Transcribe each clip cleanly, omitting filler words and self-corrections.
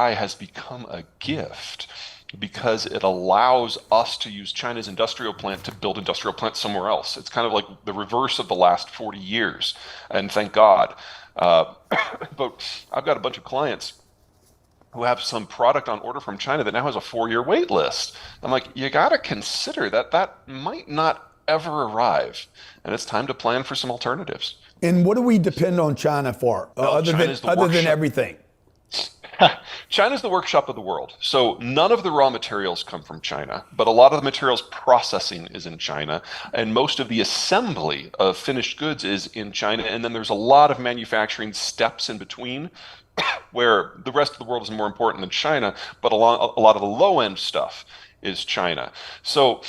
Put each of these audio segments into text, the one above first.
AI has become a gift because it allows us to use China's industrial plant to build industrial plants somewhere else. It's kind of like the reverse of the last 40 years, and thank God. Uh, but I've got a bunch of clients who have some product on order from China that now has a 4-year wait list. I'm like, you got to consider that that might not ever arrive, and it's time to plan for some alternatives. And what do we depend on China for, Well, other than China's the workshop. everything? China's the workshop of the world. So none of the raw materials come from China, but a lot of the materials processing is in China, and most of the assembly of finished goods is in China. And then there's a lot of manufacturing steps in between where the rest of the world is more important than China, but a lot of the low end stuff is China. So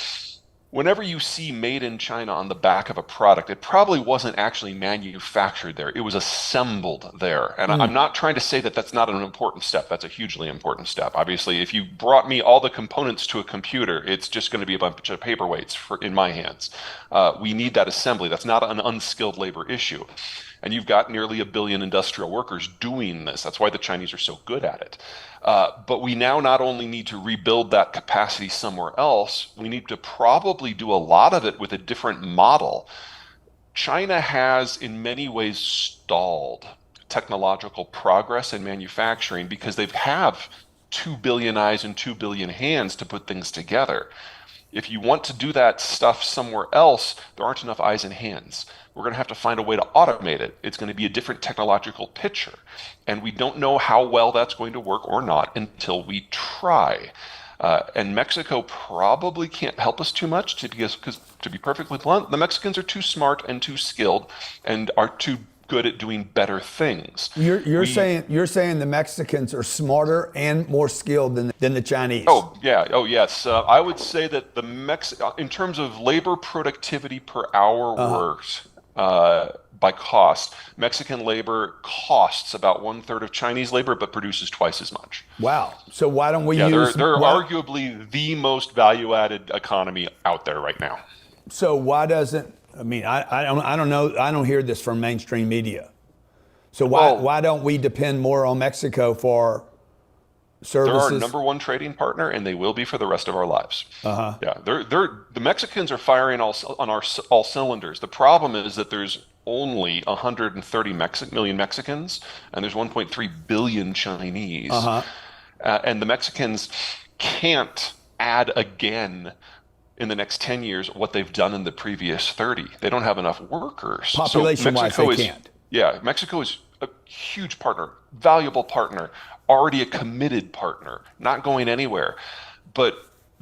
whenever you see made in China on the back of a product, it probably wasn't actually manufactured there. It was assembled there. And I'm not trying to say that that's not an important step. That's a hugely important step. Obviously, if you brought me all the components to a computer, it's just going to be a bunch of paperweights in my hands. We need that assembly. That's not an unskilled labor issue. And you've got nearly 1 billion industrial workers doing this. That's why the Chinese are so good at it. But we now not only need to rebuild that capacity somewhere else, we need to probably do a lot of it with a different model. China has, in many ways, stalled technological progress in manufacturing because they have 2 billion eyes and 2 billion hands to put things together. If you want to do that stuff somewhere else, there aren't enough eyes and hands. We're going to have to find a way to automate it. It's going to be a different technological picture. And we don't know how well that's going to work or not until we try. And Mexico probably can't help us too much because, to be perfectly blunt, the Mexicans are too smart and too skilled and are too good at doing better things. You're saying the Mexicans are smarter and more skilled than the Chinese. Oh yeah, oh yes. I would say that in terms of labor productivity per hour worked by cost, Mexican labor costs about 1/3 of Chinese labor, but produces twice as much. Wow. So why don't we Yeah, use? they're arguably the most value-added economy out there right now. So why doesn't? I mean, I don't know. I don't hear this from mainstream media. So why don't we depend more on Mexico for services? They're our number one trading partner, and they will be for the rest of our lives. Yeah, the Mexicans are firing all cylinders. The problem is that there's only 130 million Mexicans, and there's 1.3 billion Chinese, and the Mexicans can't add again in the next 10 years what they've done in the previous 30. They don't have enough workers. Population-wise, they can't. Yeah, Mexico is a huge partner, valuable partner, already a committed partner, not going anywhere. But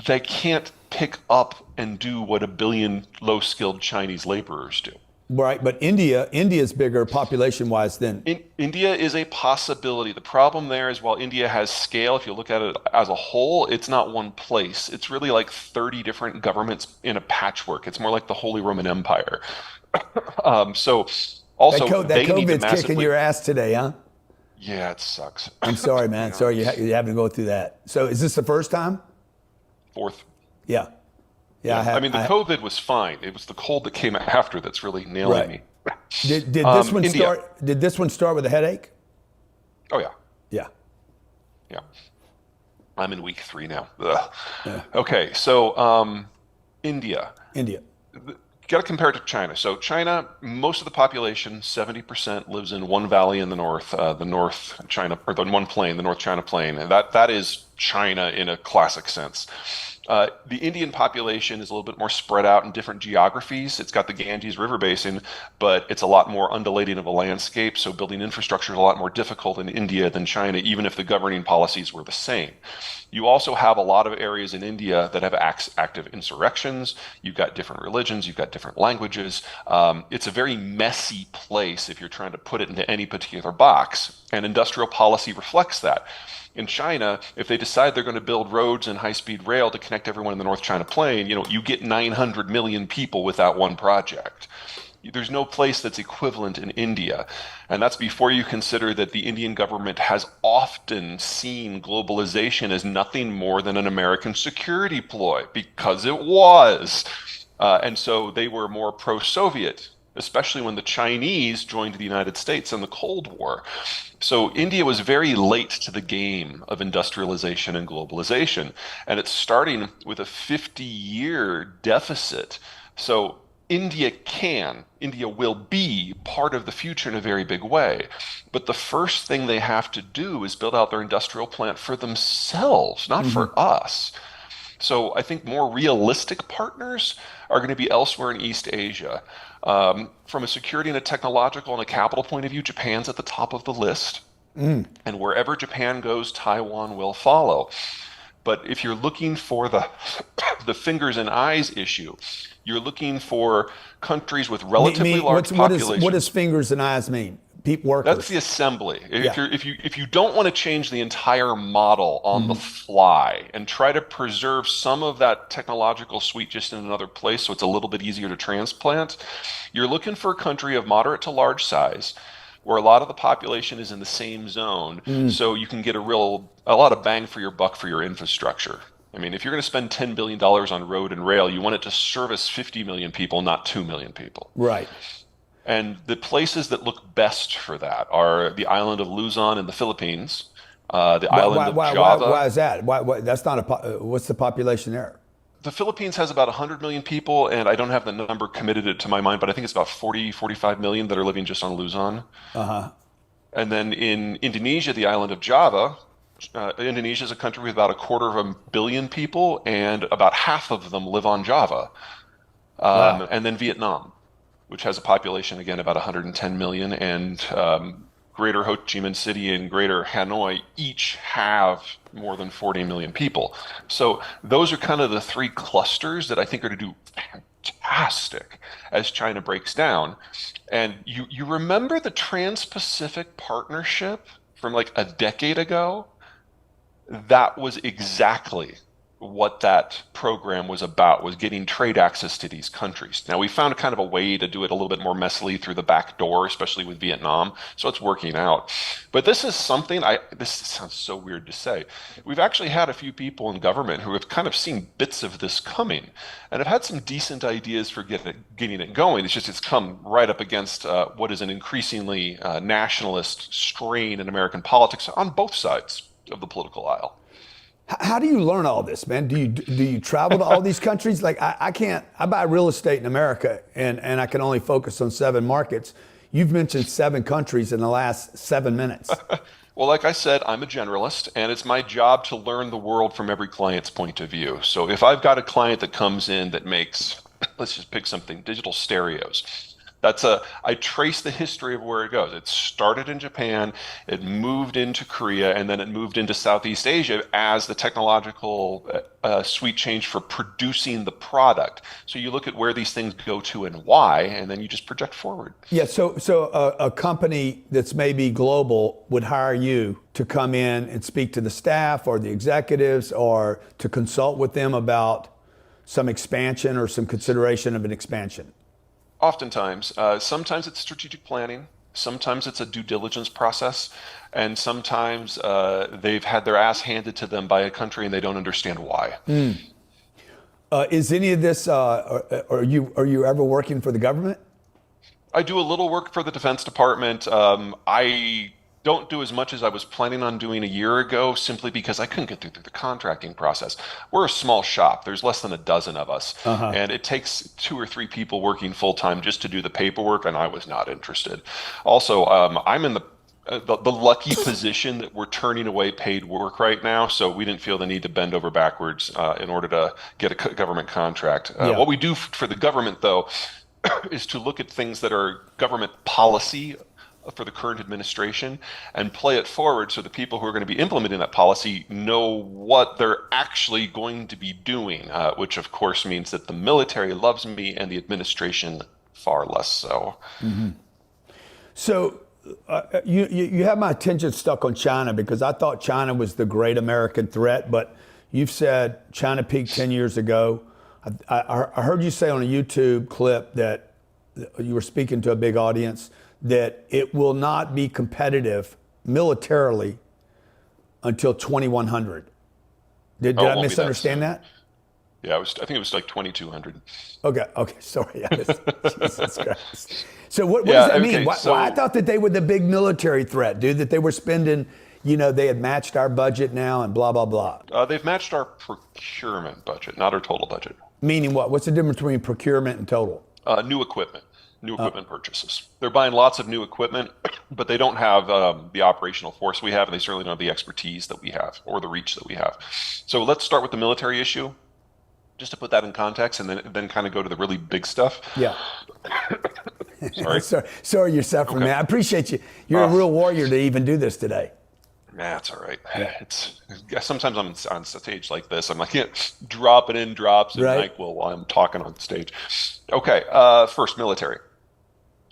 they can't pick up and do what 1 billion low-skilled Chinese laborers do. Right, but India's bigger population-wise than... India is a possibility. The problem there is while India has scale, if you look at it as a whole, it's not one place. It's really like 30 different governments in a patchwork. It's more like the Holy Roman Empire. So also, that COVID's kicking your ass today, huh? Yeah, it sucks. I'm sorry, man. Sorry you're having to go through that. So is this the first time? Fourth. Yeah. Yeah, I mean, the COVID was fine. It was the cold that came after that's really nailing me. Did this one start? Did this one start with a headache? Oh yeah. Yeah. Yeah. I'm in week 3 now. Yeah. Okay, so India. Got to compare it to China. So China, most of the population, 70% lives in one valley in the north, the North China, or the one plain, the North China Plain, and that is China in a classic sense. The Indian population is a little bit more spread out in different geographies. It's got the Ganges River basin, but it's a lot more undulating of a landscape, so building infrastructure is a lot more difficult in India than China, even if the governing policies were the same. You also have a lot of areas in India that have active insurrections. You've got different religions, you've got different languages. It's a very messy place if you're trying to put it into any particular box, and industrial policy reflects that. In China, if they decide they're going to build roads and high-speed rail to connect everyone in the North China Plain, you get 900 million people with that one project. There's no place that's equivalent in India. And that's before you consider that the Indian government has often seen globalization as nothing more than an American security ploy, because it was. And so they were more pro-Soviet especially when the Chinese joined the United States in the Cold War. So India was very late to the game of industrialization and globalization, and it's starting with a 50-year deficit. So India will be part of the future in a very big way. But the first thing they have to do is build out their industrial plant for themselves, not for us. So I think more realistic partners are going to be elsewhere in East Asia. From a security and a technological and a capital point of view, Japan's at the top of the list. And wherever Japan goes, Taiwan will follow. But if you're looking for the the fingers and eyes issue, you're looking for countries with relatively large populations. What does fingers and eyes mean? That's Workers. the assembly. Yeah. If you don't want to change the entire model on the fly and try to preserve some of that technological suite just in another place so it's a little bit easier to transplant, you're looking for a country of moderate to large size where a lot of the population is in the same zone, so you can get a lot of bang for your buck for your infrastructure. I mean, if you're going to spend $10 billion on road and rail, you want it to service 50 million people, not 2 million people. Right. And the places that look best for that are the island of Luzon in the Philippines, the island of Java. Why is that? That's not what's the population there? The Philippines has about 100 million people, and I don't have the number committed to my mind, but I think it's about 45 million that are living just on Luzon. And then in Indonesia, the island of Java, Indonesia is a country with about 250 million people, and about half of them live on Java. Wow. And then Vietnam, which has a population, again, about 110 million, and Greater Ho Chi Minh City and Greater Hanoi each have more than 40 million people. So those are kind of the three clusters that I think are to do fantastic as China breaks down. And you remember the Trans-Pacific Partnership from like a decade ago? That was exactly what that program was about, was getting trade access to these countries. Now, we found kind of a way to do it a little bit more messily through the back door, especially with Vietnam, so it's working out. But this is something, this sounds so weird to say. We've actually had a few people in government who have kind of seen bits of this coming and have had some decent ideas for getting it going. It's just it's come right up against what is an increasingly nationalist strain in American politics on both sides of the political aisle. How do you learn all this, man? Do you travel to all these countries? Like I can't. I buy real estate in America, and I can only focus on 7 markets. You've mentioned 7 countries in the last 7 minutes. Well, like I said, I'm a generalist, and it's my job to learn the world from every client's point of view. So if I've got a client that comes in that makes, let's just pick something, digital stereos. I trace the history of where it goes. It started in Japan, it moved into Korea, and then it moved into Southeast Asia as the technological suite changed for producing the product. So you look at where these things go to and why, and then you just project forward. Yeah, so a company that's maybe global would hire you to come in and speak to the staff or the executives or to consult with them about some expansion or some consideration of an expansion. Oftentimes, sometimes it's strategic planning, sometimes it's a due diligence process, and sometimes they've had their ass handed to them by a country and they don't understand why. Is any of this? Are you ever working for the government? I do a little work for the Defense Department. I don't do as much as I was planning on doing a year ago, simply because I couldn't get through the contracting process. We're a small shop. There's less than a dozen of us. And it takes 2 or 3 people working full time just to do the paperwork, and I was not interested. Also, I'm in the lucky position that we're turning away paid work right now, so we didn't feel the need to bend over backwards in order to get a government contract. What we do for the government, though, is to look at things that are government policy for the current administration and play it forward so the people who are going to be implementing that policy know what they're actually going to be doing, which of course means that the military loves me and the administration far less so. So you have my attention stuck on China because I thought China was the great American threat, but you've said China peaked 10 years ago. I heard you say on a YouTube clip that you were speaking to a big audience that it will not be competitive militarily until 2100. Did I misunderstand that? Yeah, I think it was like 2,200. Okay, sorry. Jesus Christ. So what does Yeah, that mean? okay, Why I so thought that they were the big military threat, dude, that they were spending, they had matched our budget now and blah, blah, blah. they've matched our procurement budget, not our total budget. Meaning what? What's the difference between procurement and total? New equipment, new equipment purchases. They're buying lots of new equipment, but they don't have the operational force we have, and they certainly don't have the expertise that we have or the reach that we have. So let's start with the military issue, just to put that in context, and then kind of go to the really big stuff. Yeah. Sorry. Sorry you're suffering, Okay. man. I appreciate you. You're a real warrior to even do this today. Nah, it's all right. Yeah. It's sometimes I'm on stage like this. I can't drop it in drops and Right. NyQuil while I'm talking on stage. Okay, first military.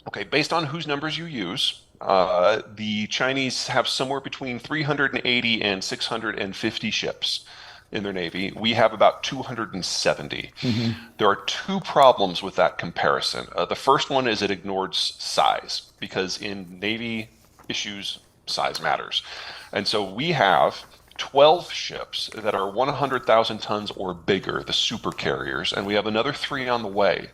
Okay, based on whose numbers you use, the Chinese have somewhere between 380 and 650 ships in their navy. We have about 270. There are two problems with that comparison. The first one is it ignores size, because in navy issues, size matters. And so we have 12 ships that are 100,000 tons or bigger, the super carriers, and we have another three on the way.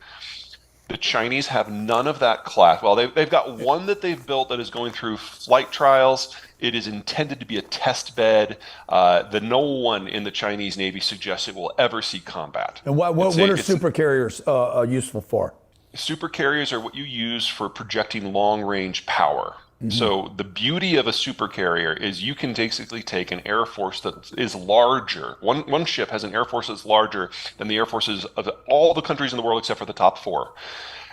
The Chinese have none of that class. Well, they've got one that they've built that is going through flight trials. It is intended to be a test bed. No one in the Chinese Navy suggests it will ever see combat. And what are super carriers useful for? Super carriers are what you use for projecting long-range power. So the beauty of a super carrier is you can basically take an air force that is larger. One ship has an air force that's larger than the air forces of all the countries in the world except for the top four.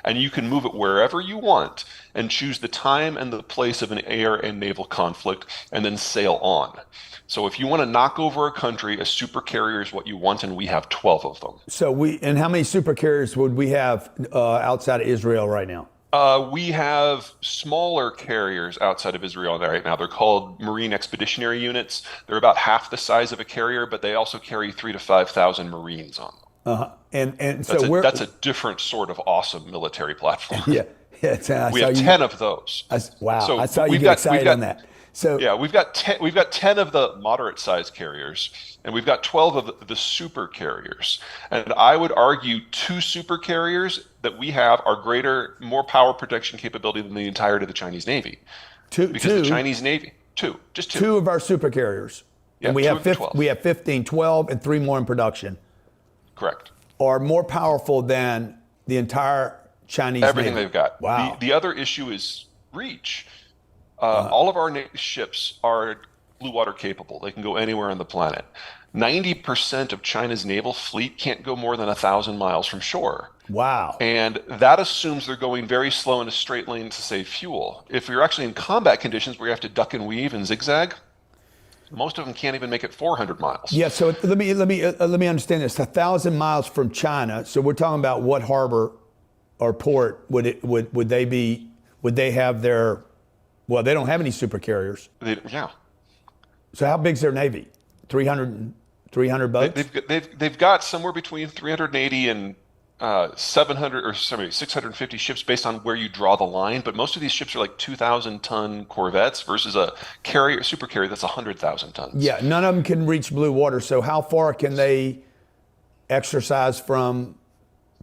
And you can move it wherever you want and choose the time and the place of an air and naval conflict and then sail on. So if you want to knock over a country, a super carrier is what you want, and we have 12 of them. And how many super carriers would we have outside of Israel right now? We have smaller carriers outside of Israel right now. They're called Marine Expeditionary Units. They're about half the size of a carrier, but they also carry 3,000 to 5,000 Marines on them. And so that's a different sort of awesome military platform. Yeah. We have 10 of those. Wow. So I saw you we've get excited on that. So yeah, we've got 10 of the moderate-sized carriers, and we've got 12 of the super carriers. And I would argue two super carriers that we have are more power protection capability than the entirety of the Chinese Navy. The Chinese Navy, just two. Two of our super carriers. Yeah, and we two have of the 12. we have 15, 12, and three more in production. Correct. Are more powerful than the entire Chinese Everything Navy. they've got. Wow. The other issue is reach. All of our ships are blue water capable. They can go anywhere on the planet. 90% of China's naval fleet can't go more than 1,000 miles from shore. Wow. And that assumes they're going very slow in a straight lane to save fuel. If you're actually in combat conditions where you have to duck and weave and zigzag, most of them can't even make it 400 miles. Yeah. So let me understand this. 1,000 miles from China. So we're talking about what harbor or port would they have their? Well, they don't have any super carriers. Yeah. So how big's their navy? 300 boats? They've got somewhere between 380 and 650 ships based on where you draw the line. But most of these ships are like 2,000-ton corvettes versus a super carrier that's 100,000 tons. Yeah, none of them can reach blue water. So how far can they exercise from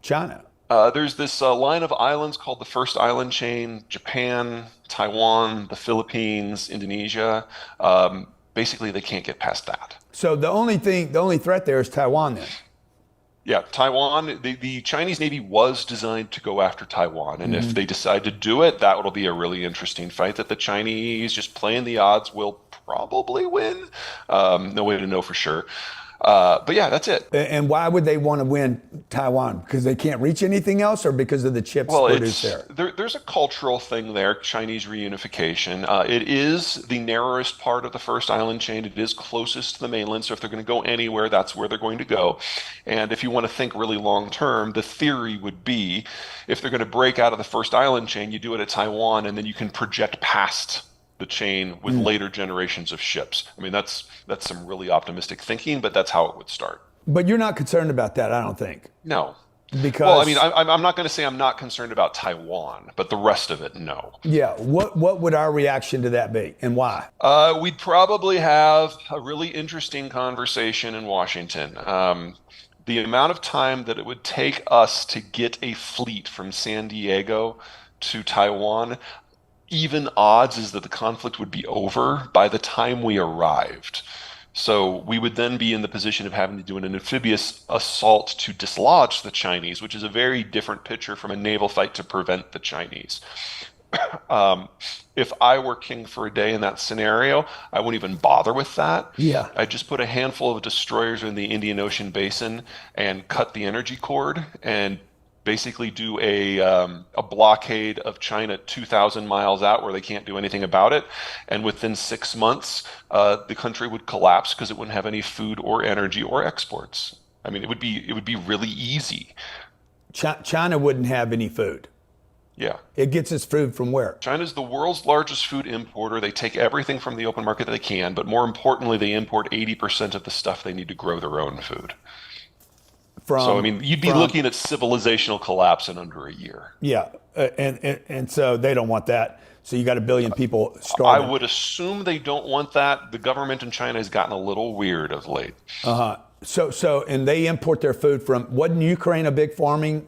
China? There's this line of islands called the First Island Chain: Japan, Taiwan, the Philippines, Indonesia. Basically, they can't get past that. So the only threat there is Taiwan then. Yeah, Taiwan, the Chinese Navy was designed to go after Taiwan. And if they decide to do it, that will be a really interesting fight that the Chinese, just playing the odds, will probably win. No way to know for sure. But yeah, that's it. And why would they want to win Taiwan? Because they can't reach anything else, or because of the chips produced there? There's a cultural thing there, Chinese reunification. It is the narrowest part of the First Island Chain. It is closest to the mainland, so if they're going to go anywhere, that's where they're going to go. And if you want to think really long term, the theory would be if they're going to break out of the First Island Chain, you do it at Taiwan, and then you can project past the chain with later generations of ships. I mean, that's some really optimistic thinking, but that's how it would start. But you're not concerned about that, I don't think. No. Because, well, I mean, I'm not going to say I'm not concerned about Taiwan, but the rest of it, no. Yeah. What would our reaction to that be, and why? We'd probably have a really interesting conversation in Washington. The amount of time that it would take us to get a fleet from San Diego to Taiwan, even odds is that the conflict would be over by the time we arrived. So we would then be in the position of having to do an amphibious assault to dislodge the Chinese, which is a very different picture from a naval fight to prevent the Chinese. Um, if I were king for a day in that scenario, I wouldn't even bother with that. Yeah. I'd just put a handful of destroyers in the Indian Ocean basin and cut the energy cord and basically do a blockade of China 2,000 miles out where they can't do anything about it. And within 6 months, the country would collapse because it wouldn't have any food or energy or exports. I mean, it would be really easy. China wouldn't have any food. Yeah. It gets its food from where? China's the world's largest food importer. They take everything from the open market that they can, but more importantly, they import 80% of the stuff they need to grow their own food. So, I From mean, you'd be from looking at civilizational collapse in under a year. yeah, and so they don't want that. So you got a billion people I starving. would assume they don't want that. The government in China has gotten a little weird of late. So and they import their food from. Wasn't Ukraine a big farming?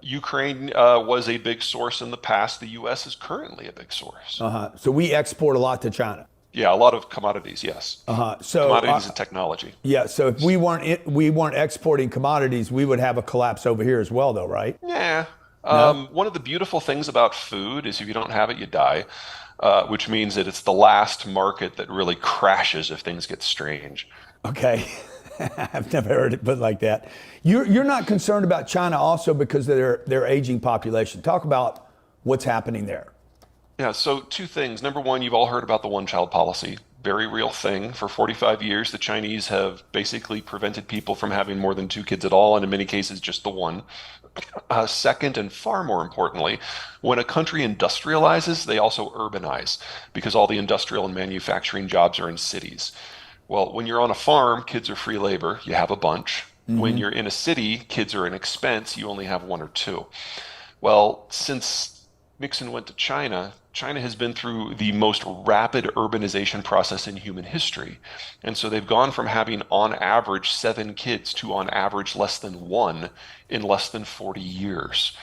Ukraine was a big source in the past. The U.S. is currently a big source. So we export a lot to China. Yeah, a lot of commodities, yes. So Commodities and technology. yeah, so if we weren't exporting commodities, we would have a collapse over here as well, though, right? Yeah. No. One of the beautiful things about food is if you don't have it, you die, which means that it's the last market that really crashes if things get strange. Okay. I've never heard it put like that. You're not concerned about China also because of their aging population. Talk about what's happening there. Yeah, so two things. Number one, you've all heard about the one-child policy. Very real thing. For 45 years, the Chinese have basically prevented people from having more than two kids at all, and in many cases, just the one. Second, and far more importantly, when a country industrializes, they also urbanize because all the industrial and manufacturing jobs are in cities. Well, when you're on a farm, kids are free labor. You have a bunch. When you're in a city, kids are an expense. You only have one or two. Well, since Nixon went to China, China has been through the most rapid urbanization process in human history. And so they've gone from having on average 7 kids to on average less than one in less than 40 years.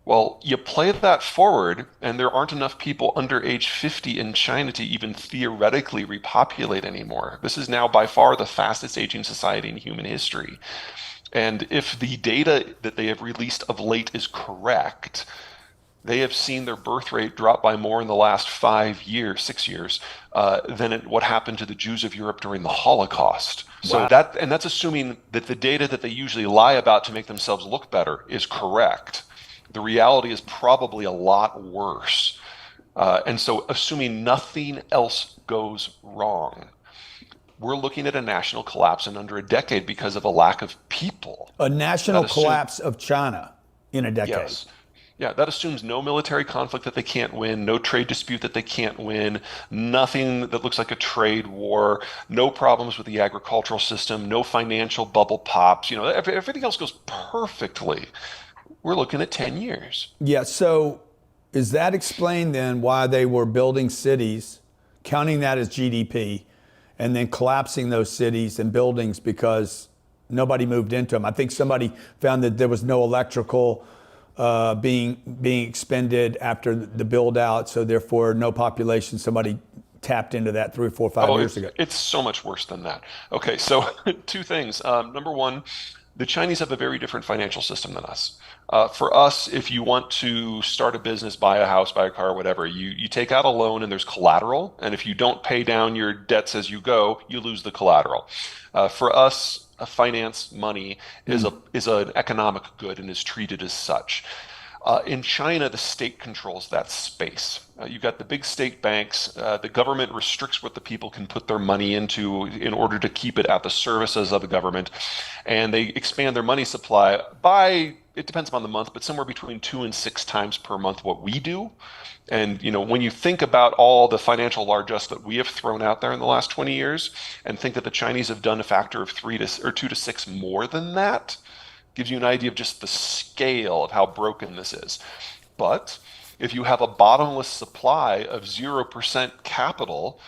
Well, you play that forward, and there aren't enough people under age 50 in China to even theoretically repopulate anymore. This is now by far the fastest aging society in human history. And if the data that they have released of late is correct, they have seen their birth rate drop by more in the last 5 years, 6 years, than what happened to the Jews of Europe during the Holocaust. So Wow. that's assuming that the data that they usually lie about to make themselves look better is correct. The reality is probably a lot worse. And so, assuming nothing else goes wrong, we're looking at a national collapse in under a decade because of a lack of people. A That national assume, collapse of China in a decade. yes. Yeah, that assumes no military conflict that they can't win, no trade dispute that they can't win, nothing that looks like a trade war, no problems with the agricultural system, no financial bubble pops. Everything else goes perfectly. We're looking at 10 years. Yeah, so is that explained then why they were building cities, counting that as GDP, and then collapsing those cities and buildings because nobody moved into them? I think somebody found that there was no electrical being expended after the build out, so therefore no population. Somebody tapped into that 3, 4, 5 years ago. It's so much worse than that. Okay, so two things. Number one, the Chinese have a very different financial system than us. For us, if you want to start a business, buy a house, buy a car, whatever, you take out a loan and there's collateral. And if you don't pay down your debts as you go, you lose the collateral. For us, finance money is an economic good and is treated as such. In China, the state controls that space. You've got the big state banks. The government restricts what the people can put their money into in order to keep it at the services of the government. And they expand their money supply by, it depends upon the month, but somewhere between 2 and 6 times per month what we do. And when you think about all the financial largesse that we have thrown out there in the last 20 years, and think that the Chinese have done a factor of 2 to 6 more than that, gives you an idea of just the scale of how broken this is. But if you have a bottomless supply of 0% capital,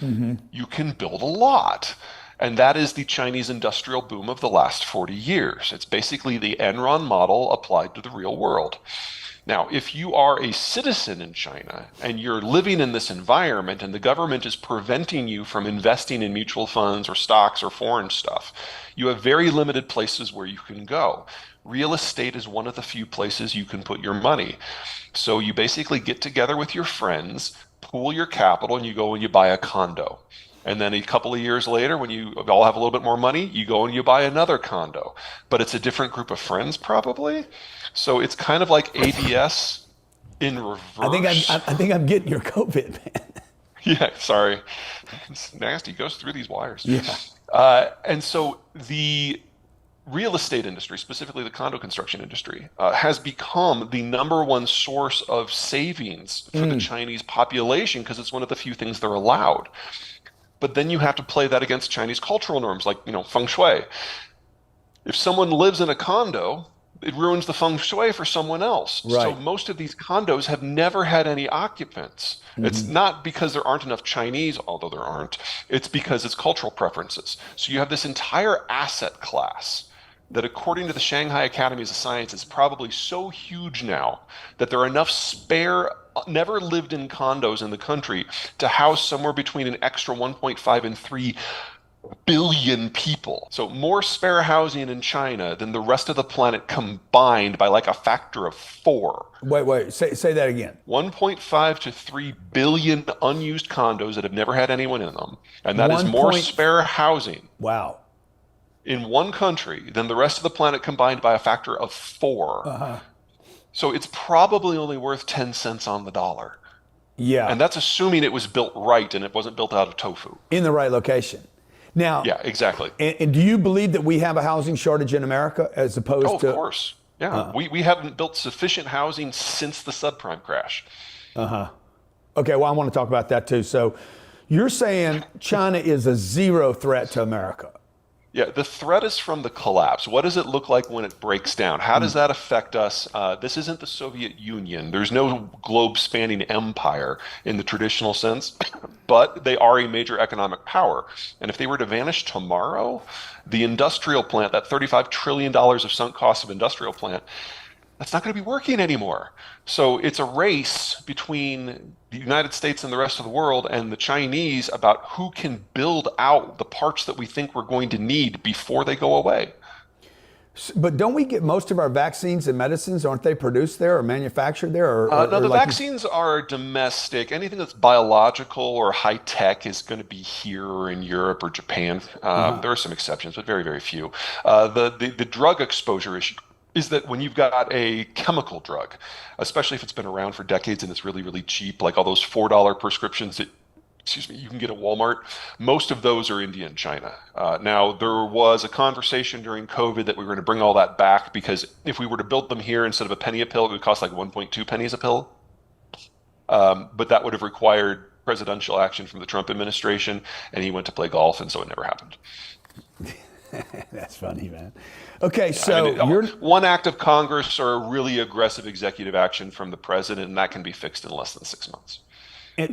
you can build a lot. And that is the Chinese industrial boom of the last 40 years. It's basically the Enron model applied to the real world. Now, if you are a citizen in China and you're living in this environment and the government is preventing you from investing in mutual funds or stocks or foreign stuff, you have very limited places where you can go. Real estate is one of the few places you can put your money. So you basically get together with your friends, pool your capital, and you go and you buy a condo. And then a couple of years later, when you all have a little bit more money, you go and you buy another condo. But it's a different group of friends, probably. So it's kind of like ABS in reverse. I think I'm getting your COVID, man. Yeah, sorry. It's nasty. It goes through these wires. Yeah. And so the real estate industry, specifically the condo construction industry, has become the number one source of savings for the Chinese population because it's one of the few things they're allowed. But then you have to play that against Chinese cultural norms, like, feng shui. If someone lives in a condo, it ruins the feng shui for someone else. Right. So most of these condos have never had any occupants. It's not because there aren't enough Chinese, although there aren't. It's because it's cultural preferences. So you have this entire asset class that, according to the Shanghai Academies of Science, is probably so huge now that there are enough spare, never lived in condos in the country to house somewhere between an extra 1.5 and 3 billion people. So more spare housing in China than the rest of the planet combined by like a factor of 4. Wait. Say that again. 1.5 to 3 billion unused condos that have never had anyone in them. And that is One more point- spare housing Wow. in one country than the rest of the planet combined by a factor of 4. So it's probably only worth 10 cents on the dollar. Yeah. And that's assuming it was built right and it wasn't built out of tofu. In the right location. Now, Yeah, exactly. and do you believe that we have a housing shortage in America as opposed Oh, of to? course. Yeah, we haven't built sufficient housing since the subprime crash. Okay, well, I want to talk about that too. So you're saying China is a zero threat to America? Yeah, the threat is from the collapse. What does it look like when it breaks down? How does that affect us? This isn't the Soviet Union. There's no globe-spanning empire in the traditional sense, but they are a major economic power. And if they were to vanish tomorrow, the industrial plant, that $35 trillion of sunk costs of industrial plant, that's not going to be working anymore. So it's a race between the United States and the rest of the world and the Chinese about who can build out the parts that we think we're going to need before they go away. But don't we get most of our vaccines and medicines? Aren't they produced there or manufactured there? No, the like vaccines are domestic. Anything that's biological or high tech is going to be here or in Europe or Japan. There are some exceptions, but very, very few. The drug exposure issue is that when you've got a chemical drug, especially if it's been around for decades and it's really, really cheap, like all those $4 prescriptions that, you can get at Walmart, most of those are India and China. Now, there was a conversation during COVID that we were going to bring all that back because if we were to build them here instead of a penny a pill, it would cost like 1.2 pennies a pill. But that would have required presidential action from the Trump administration, and he went to play golf, and so it never happened. That's funny, man. Okay, so you're one act of Congress or a really aggressive executive action from the president, and that can be fixed in less than 6 months.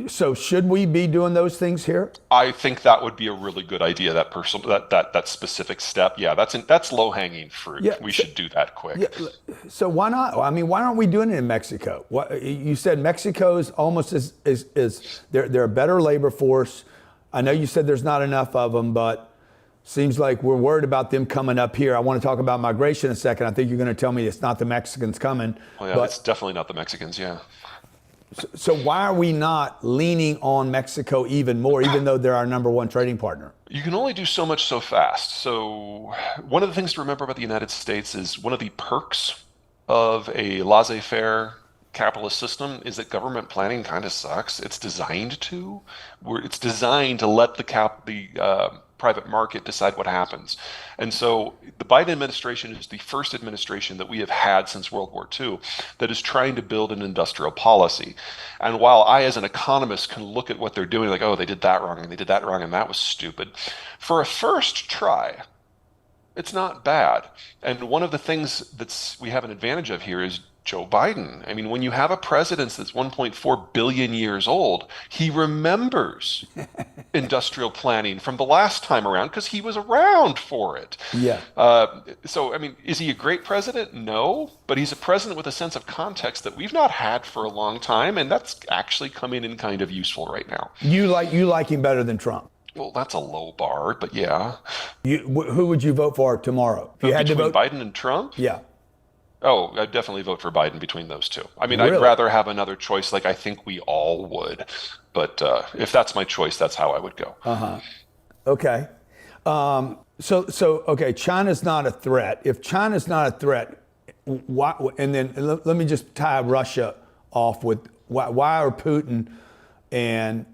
so should we be doing those things here? I think that would be a really good idea. That specific step, yeah, that's low hanging fruit. Yeah, we should do that quick. Yeah, so why not? I mean, why aren't we doing it in Mexico? You said Mexico is almost they're a better labor force. I know you said there's not enough of them, but seems like we're worried about them coming up here. I want to talk about migration in a second. I think you're going to tell me it's not the Mexicans coming. Well, yeah, it's definitely not the Mexicans, yeah. So why are we not leaning on Mexico even more, even though they're our number one trading partner? You can only do so much so fast. So one of the things to remember about the United States is one of the perks of a laissez-faire capitalist system is that government planning kind of sucks. It's designed to. It's designed to let the private market decide what happens. And so the Biden administration is the first administration that we have had since World War II that is trying to build an industrial policy. And while I, as an economist, can look at what they're doing like, oh, they did that wrong and they did that wrong and that was stupid, for a first try, It's not bad. And one of the things that's we have an advantage of here is Joe Biden. I mean, when you have a president that's 1.4 billion years old, he remembers industrial planning from the last time around because he was around for it. Yeah. So, I mean, is he a great president? No, but he's a president with a sense of context that we've not had for a long time, and that's actually coming in kind of useful right now. You like him better than Trump. Well, that's a low bar, but yeah. Who would you vote for tomorrow if you had to Between vote? Biden and Trump? Yeah. Oh, I'd definitely vote for Biden between those two. I mean, I'd Really? rather have another choice like I think we all would. But if that's my choice, that's how I would go. Okay. Okay, China's not a threat. If China's not a threat, why? And then let me just tie Russia off with why are Putin and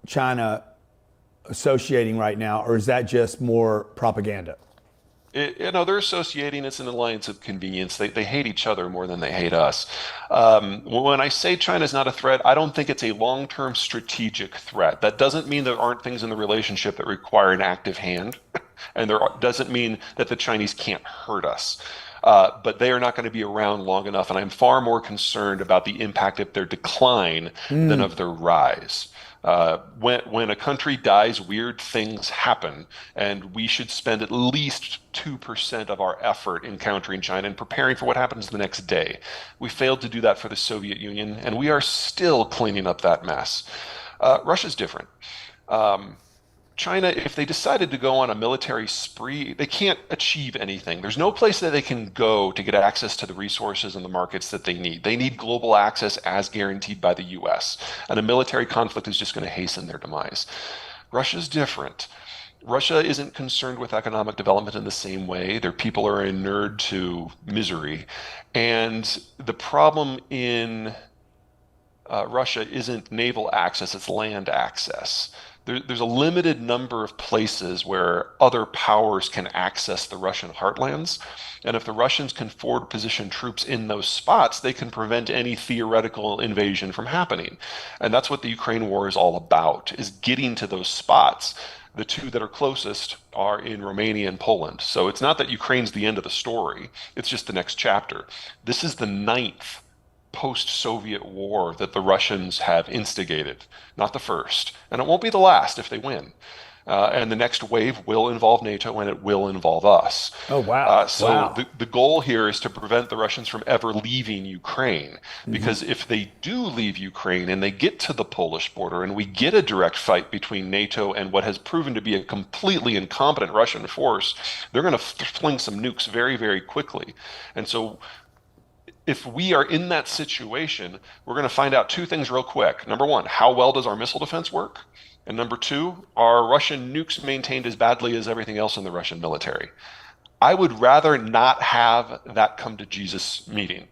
China associating right now, or is that just more propaganda? They're associating. It's an alliance of convenience. They hate each other more than they hate us. When I say China's not a threat, I don't think it's a long-term strategic threat. That doesn't mean there aren't things in the relationship that require an active hand, and doesn't mean that the Chinese can't hurt us. But they are not going to be around long enough, and I'm far more concerned about the impact of their decline than of their rise. When a country dies, weird things happen, and we should spend at least 2% of our effort in countering China and preparing for what happens the next day. We failed to do that for the Soviet Union, and we are still cleaning up that mess. Russia's different. China, if they decided to go on a military spree, they can't achieve anything. There's no place that they can go to get access to the resources and the markets that they need. They need global access as guaranteed by the US. And a military conflict is just going to hasten their demise. Russia's different. Russia isn't concerned with economic development in the same way. Their people are inured to misery. And the problem in Russia isn't naval access, it's land access. There's a limited number of places where other powers can access the Russian heartlands. And if the Russians can forward position troops in those spots, they can prevent any theoretical invasion from happening. And that's what the Ukraine war is all about, is getting to those spots. The two that are closest are in Romania and Poland. So it's not that Ukraine's the end of the story. It's just the next chapter. This is the ninth post-Soviet war that the Russians have instigated, not the first. And it won't be the last if they win. And the next wave will involve NATO and it will involve us. Oh, wow. So Wow. the goal here is to prevent the Russians from ever leaving Ukraine. Because if they do leave Ukraine and they get to the Polish border and we get a direct fight between NATO and what has proven to be a completely incompetent Russian force, they're going to fling some nukes very, very quickly. And so if we are in that situation, we're going to find out two things real quick. Number one, how well does our missile defense work? And number two, are Russian nukes maintained as badly as everything else in the Russian military? I would rather not have that come to Jesus meeting.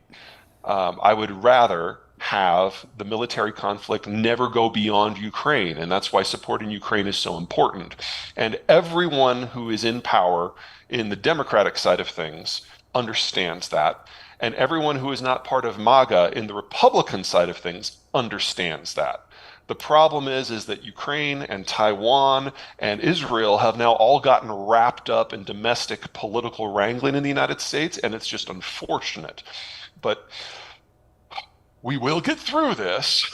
I would rather have the military conflict never go beyond Ukraine, and that's why supporting Ukraine is so important. And everyone who is in power in the Democratic side of things understands that. And everyone who is not part of MAGA in the Republican side of things understands that. The problem is that Ukraine and Taiwan and Israel have now all gotten wrapped up in domestic political wrangling in the United States, and it's just unfortunate. But we will get through this.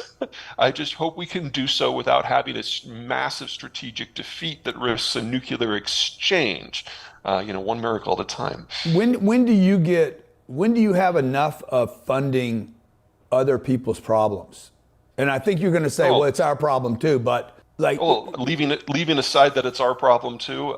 I just hope we can do so without having a massive strategic defeat that risks a nuclear exchange, one miracle at a time. When do you have enough of funding other people's problems? And I think you're going to say, well, it's our problem too, but leaving aside that it's our problem too,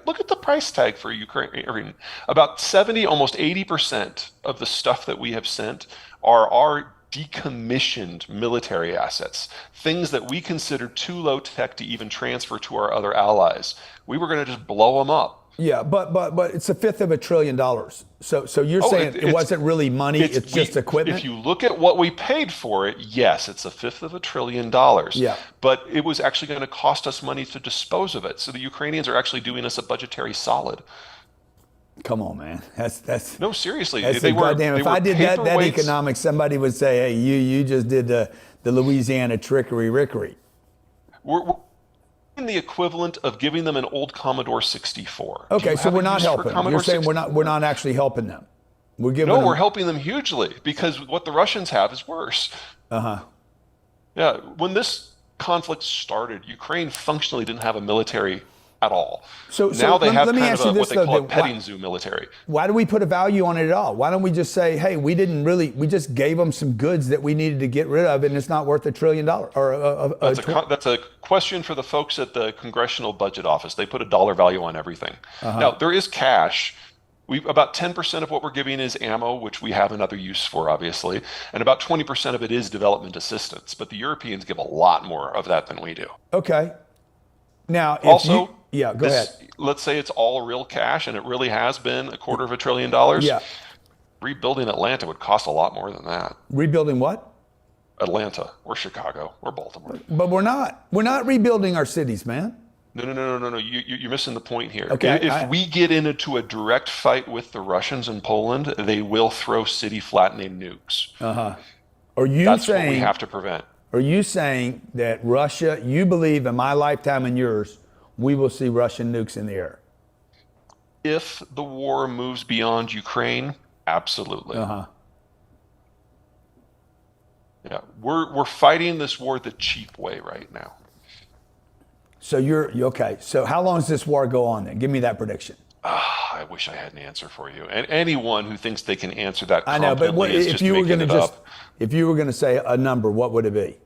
look at the price tag for Ukraine. About 70, almost 80% of the stuff that we have sent are our decommissioned military assets, things that we consider too low tech to even transfer to our other allies. We were going to just blow them up. Yeah, but it's $500 billion. So you're saying it wasn't really money, it's just equipment? If you look at what we paid for it, yes, it's $500 billion. Yeah. But it was actually going to cost us money to dispose of it. So the Ukrainians are actually doing us a budgetary solid. Come on, man. That's No, seriously. If I did that economics, somebody would say, hey, you just did the Louisiana trickery-rickery. the equivalent of giving them an old Commodore 64. Do Okay, you so have we're a not use for helping them. You're Commodore saying we're 64? not actually helping them. We're giving No, we're them. helping them hugely because what the Russians have is worse. Uh huh. Yeah, when this conflict started, Ukraine functionally didn't have a military at all. So Now they have let me kind of ask you a what this they though. call a Then petting zoo military. why do we put a value on it at all? Why don't we just say, hey, we just gave them some goods that we needed to get rid of, and it's not worth $1 trillion or That's a question for the folks at the Congressional Budget Office. They put a dollar value on everything. Now, there is cash. About 10% of what we're giving is ammo, which we have another use for, obviously, and about 20% of it is development assistance. But the Europeans give a lot more of that than we do. okay. Now, if you, Also, yeah, go ahead. let's say it's all real cash, and it really has been $250 billion. Yeah, Rebuilding Atlanta would cost a lot more than that. rebuilding what? Atlanta, or Chicago, or Baltimore. But we're not rebuilding our cities, man. No. You're missing the point here. Okay, If we get into a direct fight with the Russians in Poland, they will throw city flattening nukes. Are you That's what we saying? have to prevent. Are you saying that Russia? You believe in my lifetime and yours, we will see Russian nukes in the air? If the war moves beyond Ukraine, absolutely. Yeah, we're fighting this war the cheap way right now. So you're okay. So how long does this war go on then? Give me that prediction. I wish I had an answer for you. And anyone who thinks they can answer that I know, but competently is if just you were making going to it just, up. if you were going to say a number, what would it be?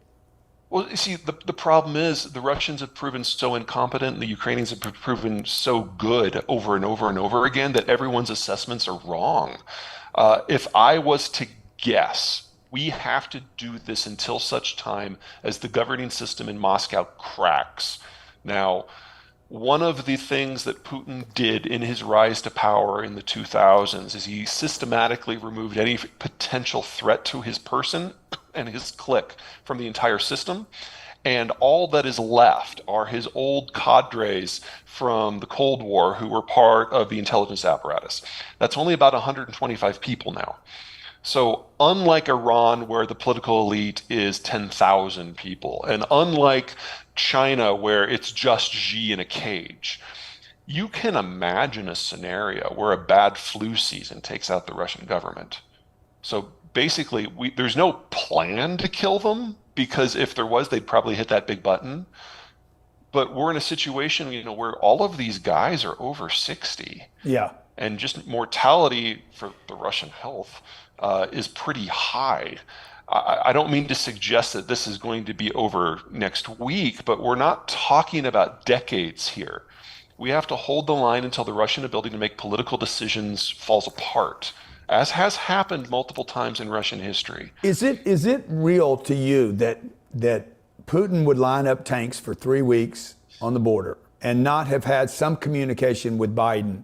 Well, you see, the problem is the Russians have proven so incompetent and the Ukrainians have proven so good over and over and over again that everyone's assessments are wrong. If I was to guess, we have to do this until such time as the governing system in Moscow cracks. Now, one of the things that Putin did in his rise to power in the 2000s is he systematically removed any potential threat to his person and his clique from the entire system. And all that is left are his old cadres from the Cold War who were part of the intelligence apparatus. That's only about 125 people now. So unlike Iran, where the political elite is 10,000 people, and unlike China, where it's just Xi in a cage, you can imagine a scenario where a bad flu season takes out the Russian government. So basically, there's no plan to kill them, because if there was, they'd probably hit that big button. But we're in a situation, where all of these guys are over 60. Yeah. And just mortality for the Russian health is pretty high. I don't mean to suggest that this is going to be over next week, but we're not talking about decades here. We have to hold the line until the Russian ability to make political decisions falls apart, as has happened multiple times in Russian history. Is it real to you that Putin would line up tanks for 3 weeks on the border and not have had some communication with Biden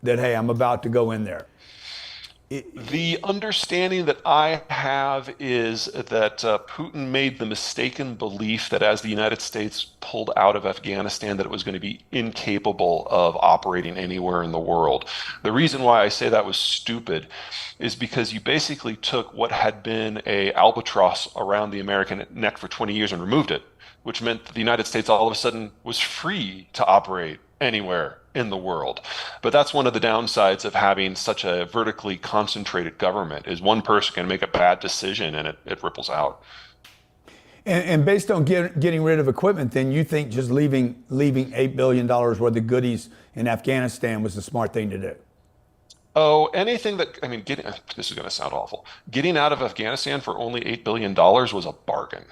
that, hey, I'm about to go in there? The understanding that I have is that Putin made the mistaken belief that as the United States pulled out of Afghanistan, that it was going to be incapable of operating anywhere in the world. The reason why I say that was stupid is because you basically took what had been a albatross around the American neck for 20 years and removed it, which meant that the United States all of a sudden was free to operate anywhere in the world. But that's one of the downsides of having such a vertically concentrated government, is one person can make a bad decision and it ripples out. And based on getting rid of equipment, then you think just leaving $8 billion worth of goodies in Afghanistan was the smart thing to do? Oh, anything that, this is going to sound awful. Getting out of Afghanistan for only $8 billion was a bargain.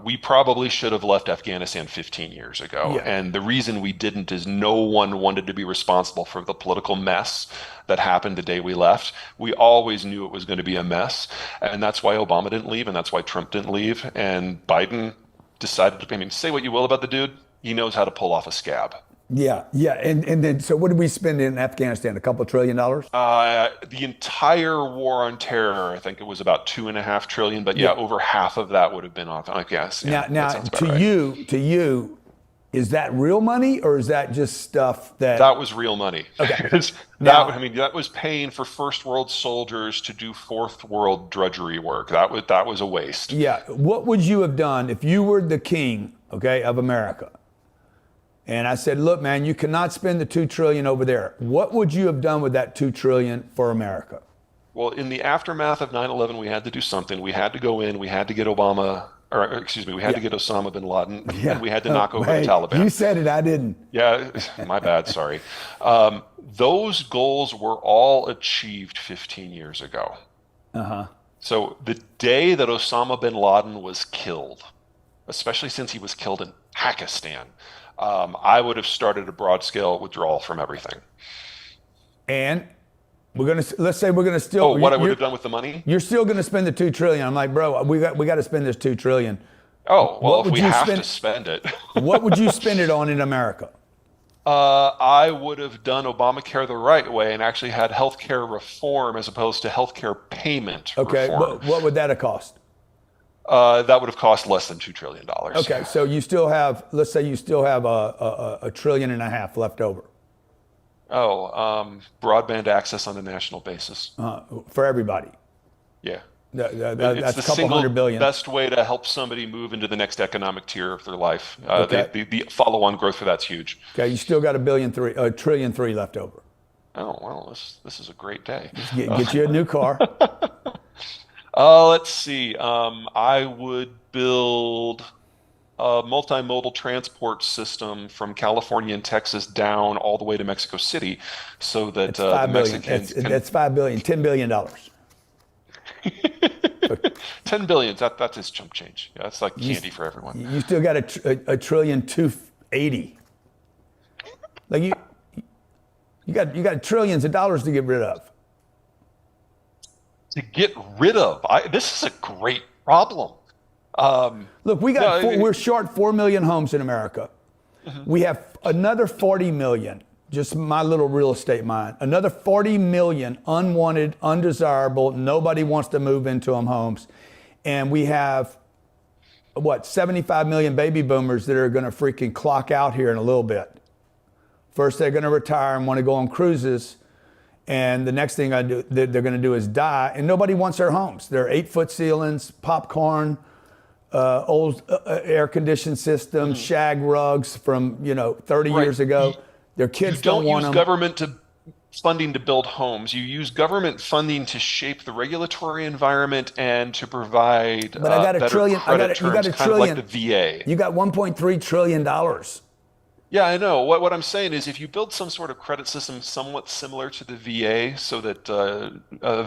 We probably should have left Afghanistan 15 years ago. Yeah. And the reason we didn't is no one wanted to be responsible for the political mess that happened the day we left. We always knew it was going to be a mess. And that's why Obama didn't leave, and that's why Trump didn't leave. And Biden decided to, say what you will about the dude, he knows how to pull off a scab. Yeah. And then, so what did we spend in Afghanistan? A couple of $1 trillion? The entire war on terror, I think it was about $2.5 trillion, but yeah, over half of that would have been on gas. Yeah, Now, to you, is that real money or is that just stuff that was real money? Okay. that was paying for first world soldiers to do fourth world drudgery work. That was a waste. Yeah. What would you have done if you were the king, okay, of America? And I said, look, man, you cannot spend the 2 trillion over there. What would you have done with that 2 trillion for America? Well, in the aftermath of 9/11, we had to do something. We had to go in, we had to get Obama, or excuse me, we had Yeah. to get Osama bin Laden, and Yeah. we had to knock over the Hey, Taliban. you said it, I didn't. Yeah, my bad, sorry. Those goals were all achieved 15 years ago. Uh-huh. So the day that Osama bin Laden was killed, especially since he was killed in Pakistan, I would have started a broad scale withdrawal from everything. And let's say we're gonna Oh, still what I would have done with the money? you're still gonna spend the 2 trillion. I'm like, bro, we got to spend this 2 trillion. Oh, well, What if would we you have spend? to spend it, What would you spend it on in America? I would have done Obamacare the right way and actually had healthcare reform as opposed to healthcare payment Okay, reform. what would that have cost? That would have cost less than $2 trillion. Okay, so you still have, let's say you still have a trillion and a half left over Broadband access on a national basis. for everybody. Yeah. It's That's the a couple single hundred billion. best way to help somebody move into the next economic tier of their life. Okay. The follow-on growth for that's huge. Okay, you still got a trillion three left over. Oh, well, this is a great day. Get you a new car. Let's see. I would build a multimodal transport system from California and Texas down all the way to Mexico City so that It's the 5 billion. Mexicans can That's 5 billion. $10 billion. 10 billion. That's his chump change. Yeah, that's like candy for everyone. You still got a trillion 280. Like you got trillions of dollars to get rid of. To get rid of, this is a great problem. Look, we're short 4 million homes in America. We have another 40 million, just my little real estate mind, another 40 million unwanted, undesirable, nobody wants to move into them homes. And we have, 75 million baby boomers that are going to freaking clock out here in a little bit. First, they're going to retire and want to go on cruises. And the next thing they're going to do is die. And nobody wants their homes. They're 8-foot ceilings, popcorn, old air-conditioned systems, shag rugs from 30 Right. years ago. Their You kids don't don't want use them. government funding to build homes. You use government funding to shape the regulatory environment and to provide But I got a better trillion. credit You got terms, a kind of like trillion. the VA. You got 1.3 trillion dollars. Yeah, I know. What I'm saying is if you build some sort of credit system somewhat similar to the VA so that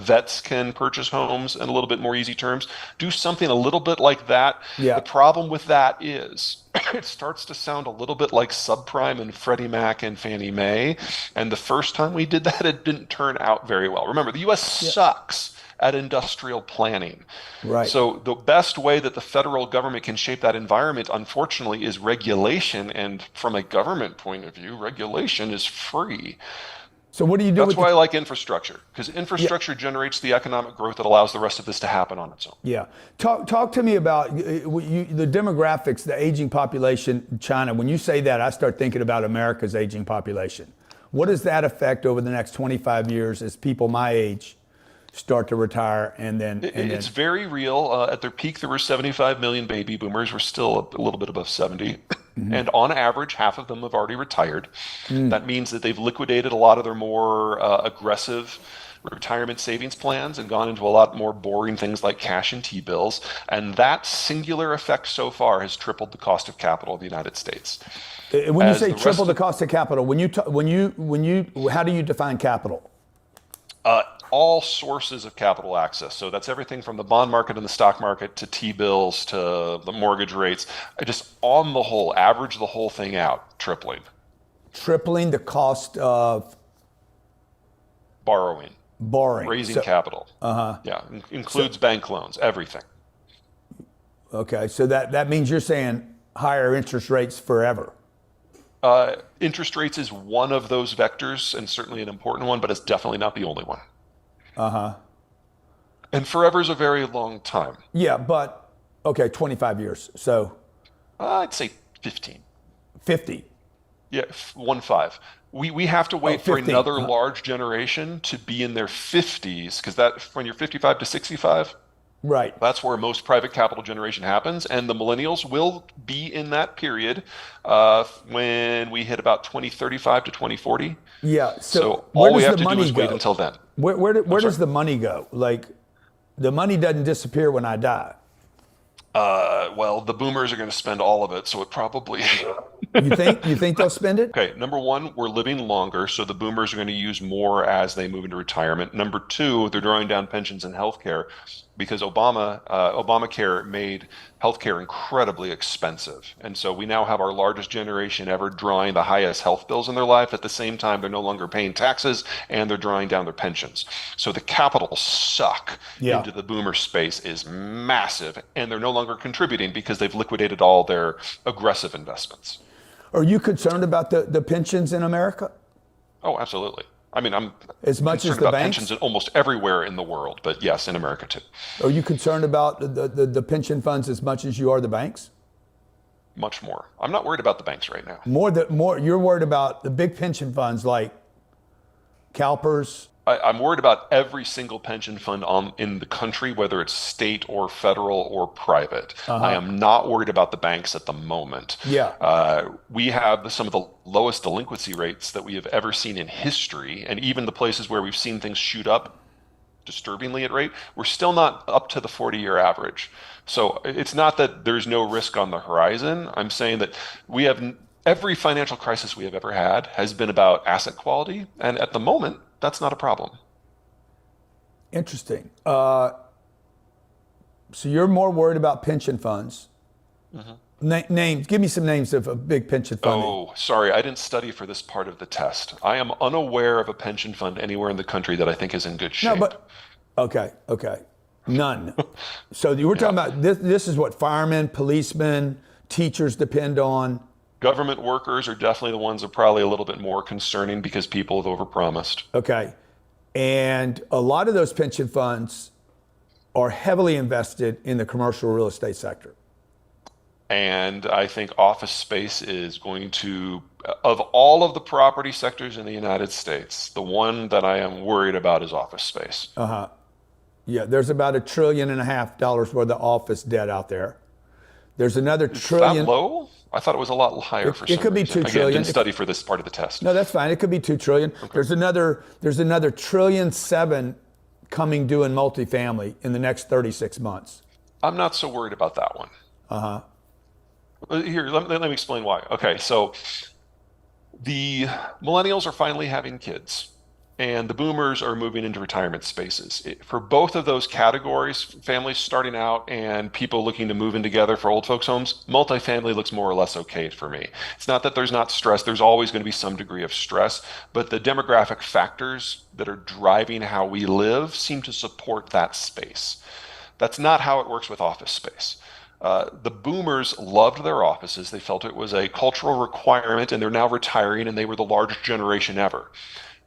vets can purchase homes in a little bit more easy terms, do something a little bit like that. Yeah. The problem with that is it starts to sound a little bit like subprime and Freddie Mac and Fannie Mae. And the first time we did that, it didn't turn out very well. Remember, the U.S. sucks at industrial planning. Right. So the best way that the federal government can shape that environment, unfortunately, is regulation. And from a government point of view, regulation is free. So what do you do That's with why I like infrastructure, because infrastructure generates the economic growth that allows the rest of this to happen on its own. Yeah. Talk to me about the demographics, the aging population in China. When you say that, I start thinking about America's aging population. What does that affect over the next 25 years as people my age start to retire It's very real. At their peak, there were 75 million baby boomers. We're still a little bit above 70. And on average, half of them have already retired. That means that they've liquidated a lot of their more aggressive retirement savings plans and gone into a lot more boring things like cash and T-bills. And that singular effect so far has tripled the cost of capital of the United States. When you As say the rest triple the of- cost of capital, how do you define capital? All sources of capital access. So that's everything from the bond market and the stock market to T-bills to the mortgage rates. I just, on the whole, average the whole thing out, tripling. Tripling the cost of Borrowing, borrowing. raising capital. Yeah, includes bank loans, everything. Okay, so that means you're saying higher interest rates forever. Interest rates is one of those vectors and certainly an important one, but it's definitely not the only one. And forever is a very long time. Yeah, but okay, 25 years. So I'd say 15. 50. Yeah, 1-5. We have to wait for 15. another large generation to be in their 50s, because that when you're 55 to 65, Right. That's where most private capital generation happens, and the millennials will be in that period when we hit about 2035 to 2040. Yeah. So So where all we does have the to do money is wait go? until then. I'm Where sorry. does the money go? Like the money doesn't disappear when I die. Well, the boomers are going to spend all of it, so it probably. You think they'll spend it? Okay, number one, we're living longer, so the boomers are going to use more as they move into retirement. Number two, they're drawing down pensions and healthcare because Obamacare made healthcare incredibly expensive. And so we now have our largest generation ever drawing the highest health bills in their life. At the same time, they're no longer paying taxes and they're drawing down their pensions. So the capital suck Yeah. into the boomer space is massive, and they're no longer contributing because they've liquidated all their aggressive investments. Are you concerned about the pensions in America Oh, absolutely. I mean, I'm as much as concerned the about pensions banks? in almost everywhere in the world, but yes, in America too. Are you concerned about the pension funds as much as you are the banks? Much more. I'm not worried about the banks right now. More you're worried about the big pension funds like CalPERS. I'm worried about every single pension fund in the country, whether it's state or federal or private. I am not worried about the banks at the moment. Yeah. We have some of the lowest delinquency rates that we have ever seen in history, and even the places where we've seen things shoot up disturbingly at rate, we're still not up to the 40-year average. So it's not that there's no risk on the horizon. I'm saying that we have every financial crisis we have ever had has been about asset quality, and at the moment, that's not a problem. Interesting. So you're more worried about pension funds. Names. Give me some names of a big pension fund. Oh, sorry, I didn't study for this part of the test. I am unaware of a pension fund anywhere in the country that I think is in good No, shape. but okay, none. So you were Yeah. talking about this. This is what firemen, policemen, teachers depend on. Government workers are definitely the ones that are probably a little bit more concerning because people have overpromised. Okay, and a lot of those pension funds are heavily invested in the commercial real estate sector. And I think office space is going to, of all of the property sectors in the United States, the one that I am worried about is office space. Yeah, there's about $1.5 trillion worth of office debt out there. There's another Is that trillion. low? I thought it was a lot higher for It some could be reason. 2 Again, trillion. didn't study for this part of the test. No, that's fine. It could be 2 trillion. There's another $1.7 trillion coming due in multifamily in the next 36 months. I'm not so worried about that one. Here, let me explain why. Okay, so the millennials are finally having kids, and the boomers are moving into retirement spaces. For both of those categories, families starting out and people looking to move in together for old folks' homes, multifamily looks more or less okay for me. It's not that there's not stress, there's always going to be some degree of stress, but the demographic factors that are driving how we live seem to support that space. That's not how it works with office space. The boomers loved their offices. They felt it was a cultural requirement, and they're now retiring, and they were the largest generation ever.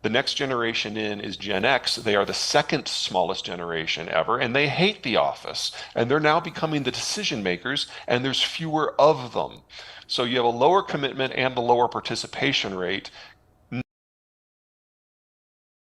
The next generation in is Gen X. They are the second smallest generation ever, and they hate the office. And they're now becoming the decision makers, and there's fewer of them. So you have a lower commitment and a lower participation rate,